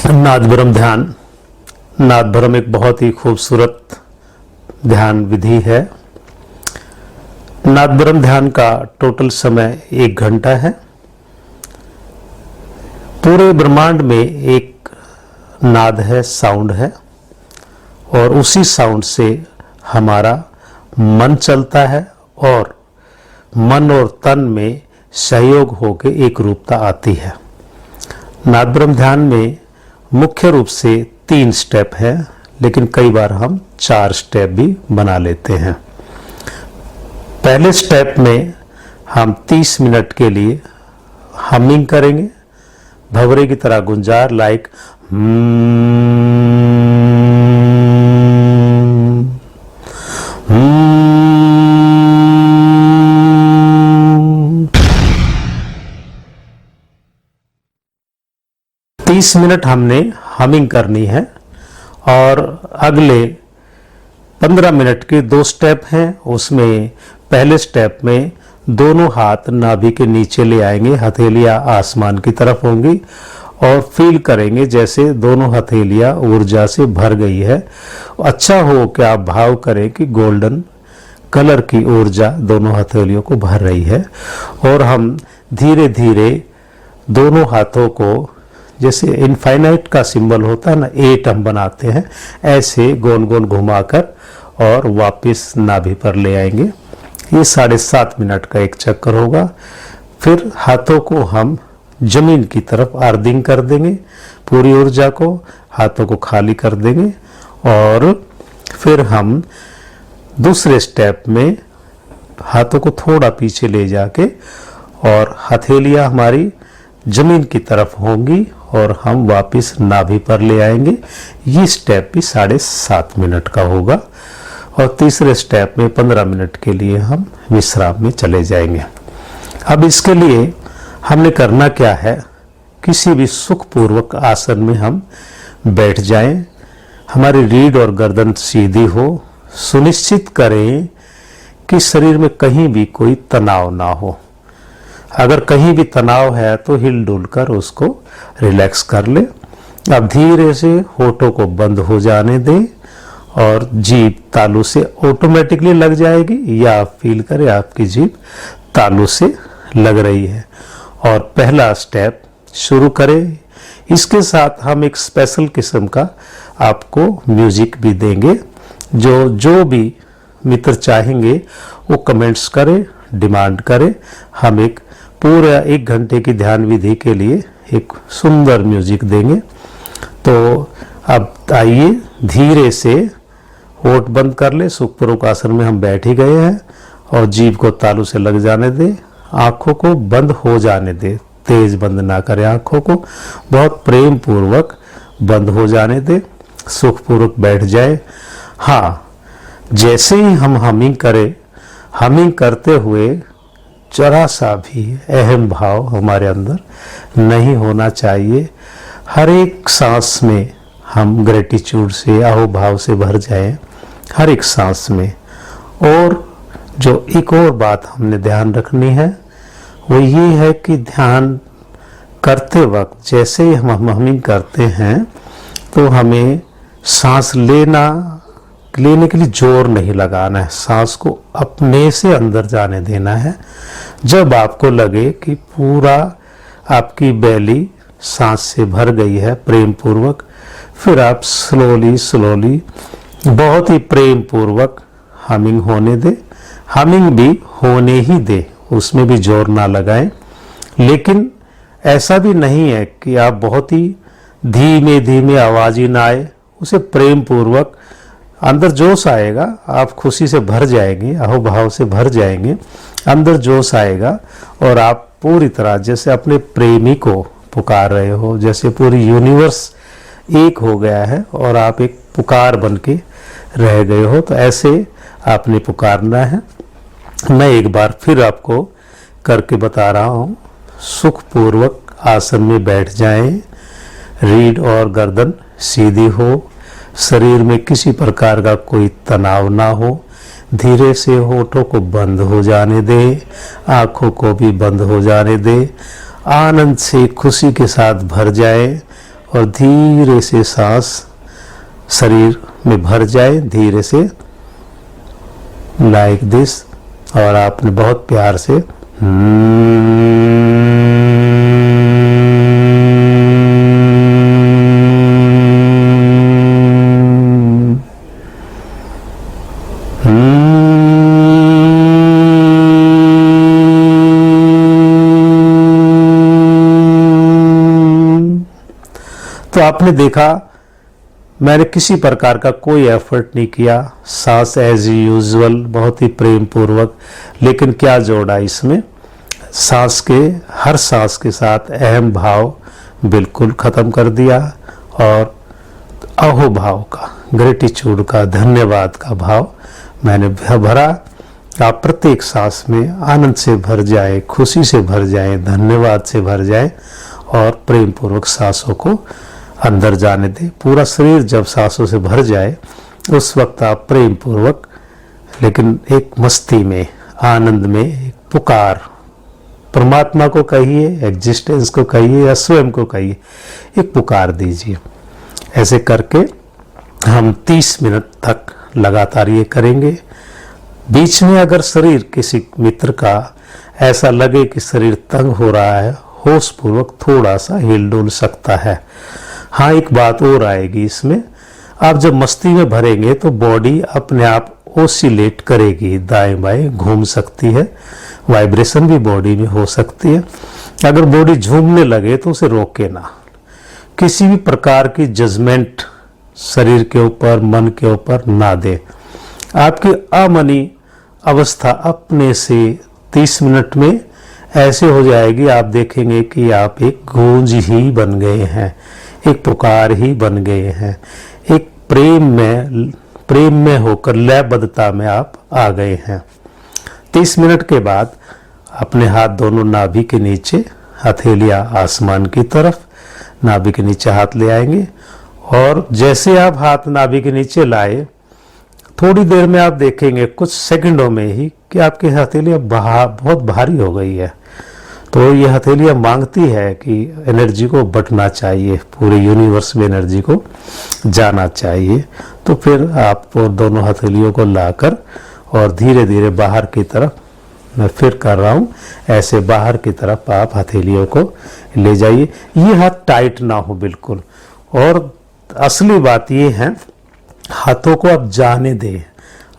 नाद ब्रह्म ध्यान। नाद ब्रह्म एक बहुत ही खूबसूरत ध्यान विधि है। नाद ब्रह्म ध्यान का टोटल समय 1 घंटा है। पूरे ब्रह्मांड में एक नाद है, साउंड है, और उसी साउंड से हमारा मन चलता है और मन और तन में सहयोग होकर एक रूपता आती है। नाद ब्रह्म ध्यान में मुख्य रूप से 3 स्टेप है, लेकिन कई बार हम 4 स्टेप भी बना लेते हैं। पहले स्टेप में हम 30 मिनट के लिए हमिंग करेंगे, भंवरे की तरह गुंजार, लाइक 30 मिनट हमने हमिंग करनी है। और अगले 15 मिनट के 2 स्टेप हैं। उसमें पहले स्टेप में दोनों हाथ नाभि के नीचे ले आएंगे, हथेलियां आसमान की तरफ होंगी और फील करेंगे जैसे दोनों हथेलियां ऊर्जा से भर गई है। अच्छा हो कि आप भाव करें कि गोल्डन कलर की ऊर्जा दोनों हथेलियों को भर रही है। और हम धीरे धीरे दोनों हाथों को, जैसे इनफाइनाइट का सिंबल होता है ना, 8 हम बनाते हैं, ऐसे गोल गोल घुमाकर और वापस नाभि पर ले आएंगे। ये 7.5 मिनट का एक चक्कर होगा। फिर हाथों को हम जमीन की तरफ अर्थिंग कर देंगे, पूरी ऊर्जा को हाथों को खाली कर देंगे। और फिर हम दूसरे स्टेप में हाथों को थोड़ा पीछे ले जाके और हथेलियां हमारी जमीन की तरफ होंगी और हम वापस नाभि पर ले आएंगे। ये स्टेप भी 7.5 मिनट का होगा। और तीसरे स्टेप में 15 मिनट के लिए हम विश्राम में चले जाएंगे। अब इसके लिए हमने करना क्या है, किसी भी सुखपूर्वक आसन में हम बैठ जाएं, हमारी रीढ़ और गर्दन सीधी हो। सुनिश्चित करें कि शरीर में कहीं भी कोई तनाव ना हो। अगर कहीं भी तनाव है तो हिल डुल कर उसको रिलैक्स कर ले। अब धीरे से होठों को बंद हो जाने दें और जीभ तालू से ऑटोमेटिकली लग जाएगी, या आप फील करें आपकी जीभ तालू से लग रही है। और पहला स्टेप शुरू करें। इसके साथ हम एक स्पेशल किस्म का आपको म्यूजिक भी देंगे। जो भी मित्र चाहेंगे वो कमेंट्स करें, डिमांड करें। हम एक पूरा 1 घंटे की ध्यान विधि के लिए एक सुंदर म्यूजिक देंगे। तो अब आइए धीरे से होठ बंद कर ले। सुखपूर्वक आसन में हम बैठ ही गए हैं और जीभ को तालू से लग जाने दे, आंखों को बंद हो जाने दे, तेज बंद ना करें आंखों को, बहुत प्रेम पूर्वक बंद हो जाने दे, सुखपूर्वक बैठ जाए। हाँ, जैसे ही हम हमिंग करें, हमिंग करते हुए जरा सा भी अहम भाव हमारे अंदर नहीं होना चाहिए। हर एक सांस में हम ग्रेटिट्यूड से, अहोभाव से भर जाएं, हर एक सांस में। और जो एक और बात हमने ध्यान रखनी है वो ये है कि ध्यान करते वक्त जैसे ही हम हमिंग करते हैं तो हमें सांस लेने के लिए जोर नहीं लगाना है, सांस को अपने से अंदर जाने देना है। जब आपको लगे कि पूरा आपकी बेली सांस से भर गई है प्रेम पूर्वक, फिर आप स्लोली बहुत ही प्रेम पूर्वक हमिंग होने दे। हमिंग भी होने ही दे, उसमें भी जोर ना लगाएं। लेकिन ऐसा भी नहीं है कि आप बहुत ही धीमे धीमे आवाज ही ना आए, उसे प्रेम पूर्वक अंदर जोश आएगा, आप खुशी से भर जाएंगे, अहोभाव से भर जाएंगे, अंदर जोश आएगा और आप पूरी तरह जैसे अपने प्रेमी को पुकार रहे हो, जैसे पूरी यूनिवर्स एक हो गया है और आप एक पुकार बन के रह गए हो। तो ऐसे आपने पुकारना है। मैं एक बार फिर आपको करके बता रहा हूँ। सुखपूर्वक आसन में बैठ जाएं, रीढ़ और गर्दन सीधी हो, शरीर में किसी प्रकार का कोई तनाव ना हो। धीरे से होठों को बंद हो जाने दे, आंखों को भी बंद हो जाने दे। आनंद से खुशी के साथ भर जाए और धीरे से सांस शरीर में भर जाए, धीरे से, लाइक दिस। और आपने बहुत प्यार से तो आपने देखा मैंने किसी प्रकार का कोई एफर्ट नहीं किया, सांस एज यूजुअल बहुत ही प्रेम पूर्वक, लेकिन क्या जोड़ा इसमें, सांस के हर सांस के साथ अहम भाव बिल्कुल खत्म कर दिया और अहोभाव का, ग्रेटिट्यूड का, धन्यवाद का भाव मैंने भरा। आप प्रत्येक सांस में आनंद से भर जाए, खुशी से भर जाए, धन्यवाद से भर जाए और प्रेम पूर्वक सांसों को अंदर जाने दे। पूरा शरीर जब सांसों से भर जाए उस वक्त आप प्रेम पूर्वक, लेकिन एक मस्ती में, आनंद में, एक पुकार, परमात्मा को कहिए, एग्जिस्टेंस को कहिए या स्वयं को कहिए, एक पुकार दीजिए। ऐसे करके हम 30 मिनट तक लगातार ये करेंगे। बीच में अगर शरीर किसी मित्र का ऐसा लगे कि शरीर तंग हो रहा है, होश पूर्वक थोड़ा सा हिल डुल सकता है। हाँ, एक बात और आएगी इसमें, आप जब मस्ती में भरेंगे तो बॉडी अपने आप ओसिलेट करेगी, दाएं बाएं घूम सकती है, वाइब्रेशन भी बॉडी में हो सकती है। अगर बॉडी झूमने लगे तो उसे रोके ना, किसी भी प्रकार की जजमेंट शरीर के ऊपर, मन के ऊपर ना दे। आपकी अमनी अवस्था अपने से 30 मिनट में ऐसे हो जाएगी, आप देखेंगे कि आप एक गूंज ही बन गए हैं, एक पुकार ही बन गए हैं, एक प्रेम में होकर लयबद्धता में आप आ गए हैं। 30 मिनट के बाद अपने हाथ दोनों नाभि के नीचे, हथेलियां आसमान की तरफ, नाभि के नीचे हाथ ले आएंगे और जैसे आप हाथ नाभि के नीचे लाए, थोड़ी देर में आप देखेंगे कुछ सेकंडों में ही कि आपकी हथेलियां बहुत भारी हो गई है। तो ये हथेलियां मांगती है कि एनर्जी को बंटना चाहिए, पूरे यूनिवर्स में एनर्जी को जाना चाहिए। तो फिर आप दोनों हथेलियों को लाकर और धीरे धीरे बाहर की तरफ, मैं फिर कर रहा हूँ, ऐसे बाहर की तरफ आप हथेलियों को ले जाइए। ये हाथ टाइट ना हो बिल्कुल। और असली बात ये है, हाथों को आप जाने दें,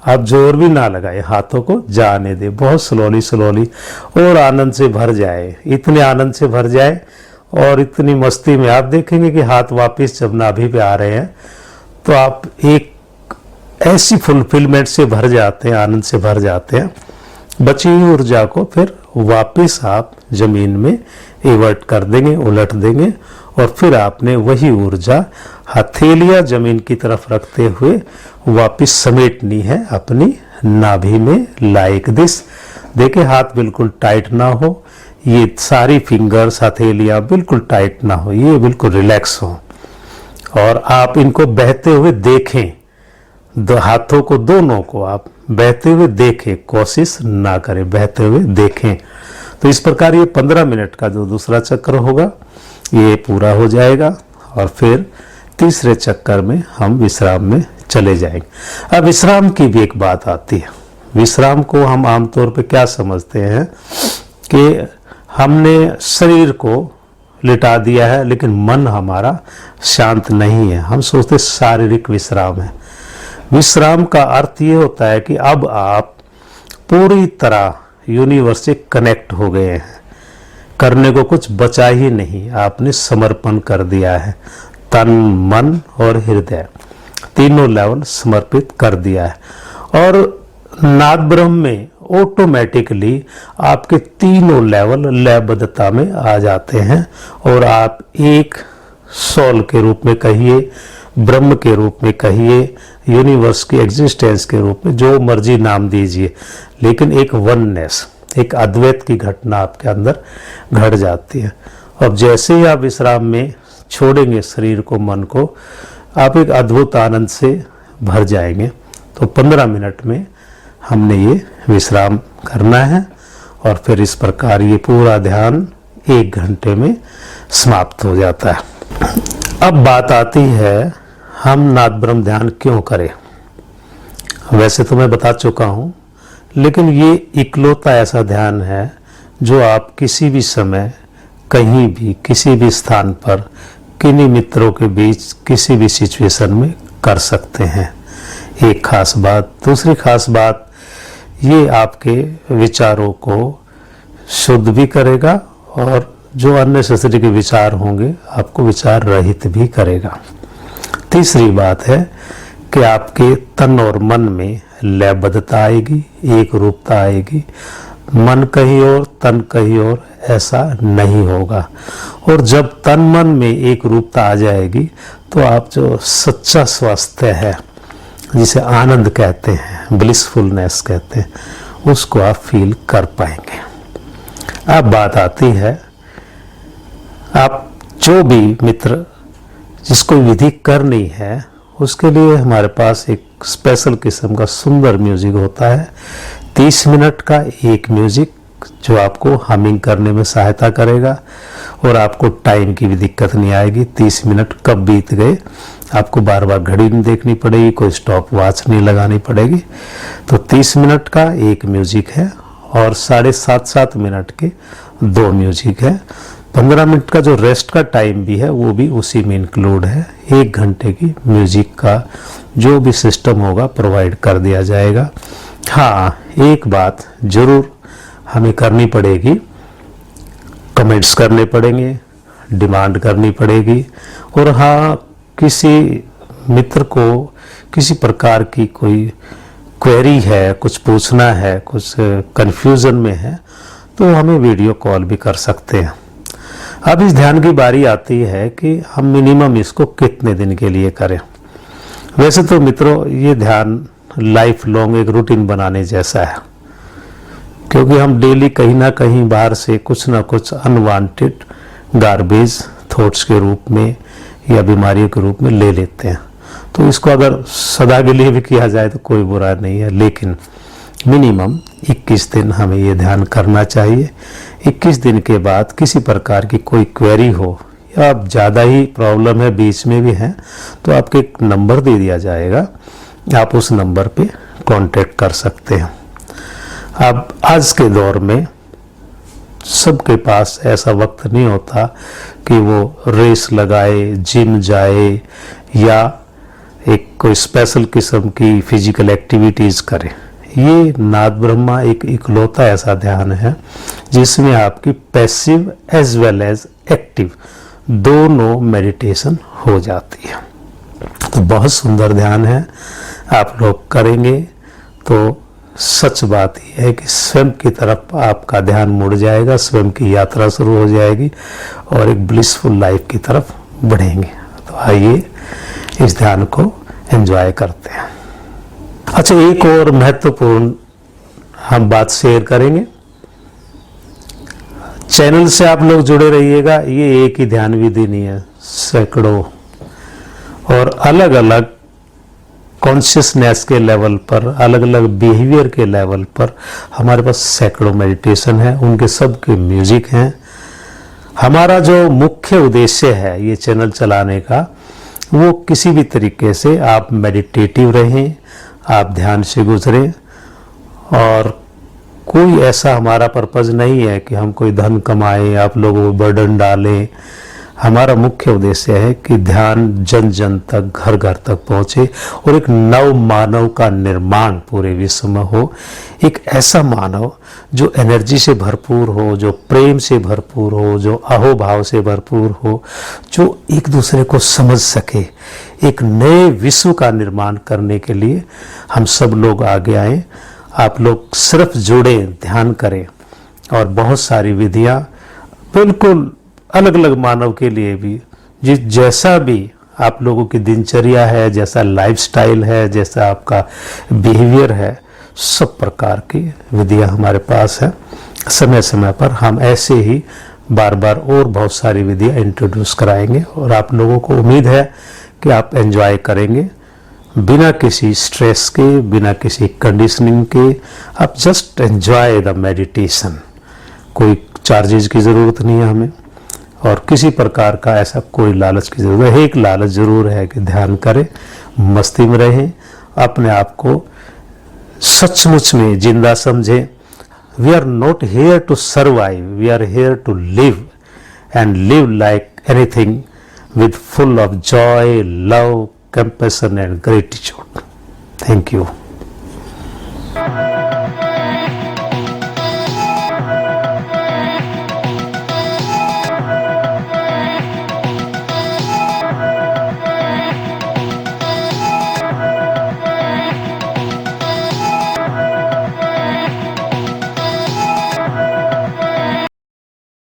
आप जोर भी ना लगाए, हाथों को जाने दे, बहुत स्लोली स्लोली, और आनंद से भर जाए। इतने आनंद से भर जाए और इतनी मस्ती में आप देखेंगे कि हाथ वापस जब नाभि पे आ रहे हैं तो आप एक ऐसी फुलफिलमेंट से भर जाते हैं, आनंद से भर जाते हैं। बची हुई ऊर्जा को फिर वापस आप जमीन में इवर्ट कर देंगे, उलट देंगे और फिर आपने वही ऊर्जा हथेलियां जमीन की तरफ रखते हुए वापस समेटनी है अपनी नाभि में, लाइक दिस। देखिए हाथ बिल्कुल टाइट ना हो, ये सारी फिंगर्स, हथेलियां बिल्कुल टाइट ना हो, ये बिल्कुल रिलैक्स हो और आप इनको बहते हुए देखें। हाथों को दोनों को आप बहते हुए देखें, कोशिश ना करें, बहते हुए देखें। तो इस प्रकार ये 15 मिनट का जो दूसरा चक्र होगा ये पूरा हो जाएगा और फिर तीसरे चक्कर में हम विश्राम में चले जाएंगे। अब विश्राम की भी एक बात आती है। विश्राम को हम आमतौर पे क्या समझते हैं कि हमने शरीर को लिटा दिया है लेकिन मन हमारा शांत नहीं है, हम सोचते शारीरिक विश्राम है। विश्राम का अर्थ ये होता है कि अब आप पूरी तरह यूनिवर्स से कनेक्ट हो गए हैं, करने को कुछ बचा ही नहीं, आपने समर्पण कर दिया है, तन, मन और हृदय तीनों लेवल समर्पित कर दिया है। और नाद ब्रह्म में ऑटोमेटिकली आपके तीनों लेवल लयबद्धता में आ जाते हैं और आप एक सोल के रूप में कहिए, ब्रह्म के रूप में कहिए, यूनिवर्स की एग्जिस्टेंस के रूप में, जो मर्जी नाम दीजिए, लेकिन एक वननेस, एक अद्वैत की घटना आपके अंदर घट जाती है। और जैसे ही आप विश्राम में छोड़ेंगे शरीर को, मन को, आप एक अद्भुत आनंद से भर जाएंगे। तो 15 मिनट में हमने ये विश्राम करना है और फिर इस प्रकार ये पूरा ध्यान 1 घंटे में समाप्त हो जाता है। अब बात आती है हम नाद ब्रह्म ध्यान क्यों करें। वैसे तो मैं बता चुका हूं, लेकिन ये इकलौता ऐसा ध्यान है जो आप किसी भी समय, कहीं भी, किसी भी स्थान पर, किन्हीं मित्रों के बीच, किसी भी सिचुएशन में कर सकते हैं। एक खास बात। दूसरी खास बात, ये आपके विचारों को शुद्ध भी करेगा और जो अननेसेसरी के विचार होंगे आपको विचार रहित भी करेगा। तीसरी बात है कि आपके तन और मन में लयबद्धता आएगी, एक रूपता आएगी। मन कहीं और, तन कहीं और, ऐसा नहीं होगा। और जब तन मन में एक रूपता आ जाएगी तो आप जो सच्चा स्वास्थ्य है, जिसे आनंद कहते हैं, ब्लिसफुलनेस कहते हैं, उसको आप फील कर पाएंगे। अब बात आती है, आप जो भी मित्र जिसको विधि करनी है, उसके लिए हमारे पास एक स्पेशल किस्म का सुंदर म्यूजिक होता है। 30 मिनट का एक म्यूजिक जो आपको हमिंग करने में सहायता करेगा और आपको टाइम की भी दिक्कत नहीं आएगी। 30 मिनट कब बीत गए आपको बार बार घड़ी नहीं देखनी पड़ेगी, कोई स्टॉप वॉच नहीं लगानी पड़ेगी। तो 30 मिनट का एक म्यूजिक है और 7.5 मिनट के 2 म्यूजिक है। 15 मिनट का जो रेस्ट का टाइम भी है वो भी उसी में इंक्लूड है। 1 घंटे की म्यूजिक का जो भी सिस्टम होगा प्रोवाइड कर दिया जाएगा। हाँ, एक बात जरूर हमें करनी पड़ेगी, कमेंट्स करने पड़ेंगे, डिमांड करनी पड़ेगी। और हाँ, किसी मित्र को किसी प्रकार की कोई क्वेरी है, कुछ पूछना है, कुछ कन्फ्यूज़न में है, तो हमें वीडियो कॉल भी कर सकते हैं। अब इस ध्यान की बारी आती है कि हम मिनिमम इसको कितने दिन के लिए करें। वैसे तो मित्रों ये ध्यान लाइफ लॉन्ग एक रूटीन बनाने जैसा है, क्योंकि हम डेली कहीं ना कहीं बाहर से कुछ ना कुछ अनवांटेड गार्बेज थॉट्स के रूप में या बीमारियों के रूप में ले लेते हैं। तो इसको अगर सदा के लिए भी किया जाए तो कोई बुरा नहीं है, लेकिन मिनिमम 21 दिन हमें ये ध्यान करना चाहिए। 21 दिन के बाद किसी प्रकार की कोई क्वेरी हो या आप ज़्यादा ही प्रॉब्लम है, बीच में भी है, तो आपको एक नंबर दे दिया जाएगा, आप उस नंबर पे कांटेक्ट कर सकते हैं। अब आज के दौर में सबके पास ऐसा वक्त नहीं होता कि वो रेस लगाए, जिम जाए या एक कोई स्पेशल किस्म की फिजिकल एक्टिविटीज़ करे। ये नाद ब्रह्मा एक इकलौता ऐसा ध्यान है जिसमें आपकी passive as well as active दोनों मेडिटेशन हो जाती है। तो बहुत सुंदर ध्यान है, आप लोग करेंगे तो सच बात यह है कि स्वयं की तरफ आपका ध्यान मुड़ जाएगा, स्वयं की यात्रा शुरू हो जाएगी और एक ब्लिसफुल लाइफ की तरफ बढ़ेंगे। तो आइए इस ध्यान को एंजॉय करते हैं। अच्छा, एक और महत्वपूर्ण हम बात शेयर करेंगे। चैनल से आप लोग जुड़े रहिएगा। ये एक ही ध्यान विधि नहीं है, सैकड़ों और अलग अलग कॉन्शियसनेस के लेवल पर, अलग अलग बिहेवियर के लेवल पर हमारे पास सैकड़ों मेडिटेशन है, उनके सब के म्यूजिक हैं। हमारा जो मुख्य उद्देश्य है ये चैनल चलाने का, वो किसी भी तरीके से आप मेडिटेटिव रहें, आप ध्यान से गुजरें, और कोई ऐसा हमारा पर्पज़ नहीं है कि हम कोई धन कमाएं, आप लोगों को बर्डन डालें। हमारा मुख्य उद्देश्य है कि ध्यान जन जन तक, घर घर तक पहुंचे और एक नव मानव का निर्माण पूरे विश्व में हो। एक ऐसा मानव जो एनर्जी से भरपूर हो, जो प्रेम से भरपूर हो, जो अहोभाव से भरपूर हो, जो एक दूसरे को समझ सके। एक नए विश्व का निर्माण करने के लिए हम सब लोग आगे आए। आप लोग सिर्फ जुड़ें, ध्यान करें, और बहुत सारी विधियां बिल्कुल अलग अलग मानव के लिए भी, जिस जैसा भी आप लोगों की दिनचर्या है, जैसा लाइफस्टाइल है, जैसा आपका बिहेवियर है, सब प्रकार की विधियां हमारे पास है। समय समय पर हम ऐसे ही बार बार और बहुत सारी विधियां इंट्रोड्यूस कराएंगे और आप लोगों को उम्मीद है कि आप एंजॉय करेंगे बिना किसी स्ट्रेस के, बिना किसी कंडीशनिंग के। आप जस्ट एंजॉय द मेडिटेशन। कोई चार्जेज की ज़रूरत नहीं है हमें, और किसी प्रकार का ऐसा कोई लालच की जरूरत है। एक लालच जरूर है कि ध्यान करें, मस्ती में रहें, अपने आप को सचमुच में जिंदा समझें। We are not here to survive, we are here to live and live like anything with full of joy, love, compassion and gratitude. Thank you.